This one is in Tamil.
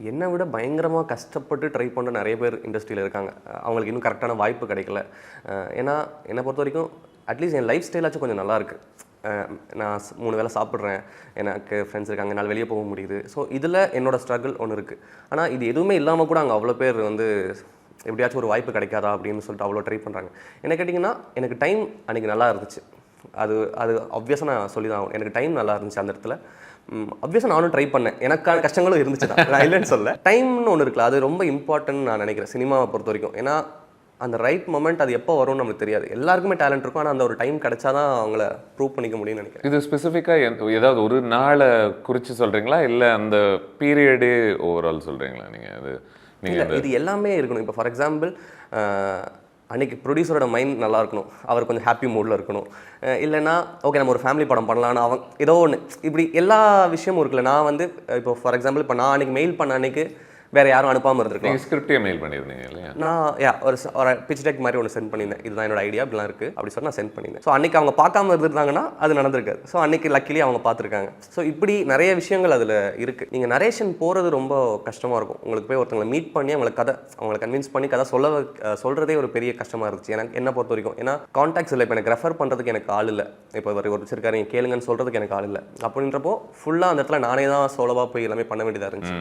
என்னை விட பயங்கரமாக கஷ்டப்பட்டு ட்ரை பண்ணுற நிறைய பேர் இண்டஸ்ட்ரியில் இருக்காங்க. அவங்களுக்கு இன்னும் கரெக்டான வாய்ப்பு கிடைக்கல. ஏன்னா என்னை பொறுத்த வரைக்கும் அட்லீஸ்ட் என் லைஃப் ஸ்டைலாச்சும் கொஞ்சம் நல்லாயிருக்கு. நான் 3 வேளை சாப்பிட்றேன், எனக்கு ஃப்ரெண்ட்ஸ் இருக்காங்க, என்னால் வெளியே போக முடியுது. ஸோ இதில் என்னோடய ஸ்ட்ரகிள் ஒன்று இருக்குது. ஆனால் இது எதுவுமே இல்லாமல் கூட அங்கே அவ்வளோ பேர் வந்து எப்படியாச்சும் ஒரு வாய்ப்பு கிடைக்காதா அப்படின்னு சொல்லிட்டு அவ்வளோ ட்ரை பண்ணுறாங்க. என்ன கேட்டிங்கன்னா எனக்கு டைம் அன்றைக்கி நல்லா இருந்துச்சு. அது அது ஆப்வியஸாக நான் சொல்லி தான் ஆகணும். எனக்கு டைம் நல்லா இருந்துச்சு அந்த இடத்துல. ஆப்வியஸாக நானும் ட்ரை பண்ணேன். எனக்கான கஷ்டங்களும் இருந்துச்சு தான், நான் இல்லைன்னு சொல்ல. டைம்னு ஒன்று இருக்குல்ல, அது ரொம்ப இம்பார்ட்டன்ட் நான் நினைக்கிறேன் சினிமாவை பொறுத்த வரைக்கும். ஏன்னா அந்த ரைட் மொமெண்ட் அது எப்போ வரும்னு நமக்கு தெரியாது. எல்லாருக்குமே டேலண்ட் இருக்கும், ஆனால் அந்த ஒரு டைம் கிடைச்சா தான் அவங்கள ப்ரூவ் பண்ணிக்க முடியும்னு நினைக்கிறேன். இது ஸ்பெசிஃபிக்காக ஏதாவது ஒரு நாளை குறித்து சொல்கிறீங்களா, இல்லை அந்த பீரியடே ஓவரால் சொல்கிறீங்களா நீங்கள்? அது நீங்கள் இது எல்லாமே இருக்கணும். இப்போ ஃபார் எக்ஸாம்பிள் அன்றைக்கி ப்ரொடியூசரோட மைண்ட் நல்லா இருக்கணும், அவர் கொஞ்சம் ஹாப்பி மூடில் இருக்கணும். இல்லைன்னா ஓகே நம்ம ஒரு ஃபேமிலி படம் பண்ணலான்னு அவங்க ஏதோ ஒன்று, இப்படி எல்லா விஷயமும் இருக்குல்ல. நான் வந்து இப்போ ஃபார் எக்ஸாம்பிள் இப்போ நான் அன்றைக்கி மெயில் பண்ண அன்றைக்கி வேறு யாரும் அனுப்பாமல் இருந்திருக்கேன். ஸ்கிரிப்டே மெயில் பண்ணியிருந்தீங்க இல்லையா? நான் ஒரு பிச் டெக் மாதிரி ஒன்று சென்ட் பண்ணியிருந்தேன். இதுதான் என்னோட ஐடியா, இப்படிலாம் இருக்குது அப்படி சொல்லி நான் சென்ட் பண்ணியிருந்தேன். ஸோ அன்றைக்கி அவங்க பார்க்காம இருந்திருந்தாங்கன்னா அது நடந்திருக்காது. ஸோ அன்றைக்கி லக்கிலி அவங்க பார்த்துருக்காங்க. ஸோ இப்படி நிறைய விஷயங்கள் அதில் இருக்குது. நீங்கள் நரேஷன் போகிறது ரொம்ப கஷ்டமாக இருக்கும். உங்களுக்கு போய் ஒருத்தங்களை மீட் பண்ணி அவங்களை கன்வின்ஸ் பண்ணி கதை சொல்கிறதே ஒரு பெரிய கஷ்டமாக இருந்துச்சு எனக்கு, என்ன பொறுத்த வரைக்கும். ஏன்னா கான்டாக்ட்ஸ் இல்லை. இப்போ எனக்கு ரெஃபர் பண்ணுறதுக்கு எனக்கு ஆள் இல்லை. இப்போ ஒரு வச்சிருக்காரு நீங்கள் கேளுங்கன்னு சொல்கிறதுக்கு எனக்கு ஆள் இல்லை. அப்படின்றப்போ ஃபுல்லாக அந்த இடத்துல நானே தான் சோலோவாக போய் எல்லாமே பண்ண வேண்டியதாக இருந்துச்சு.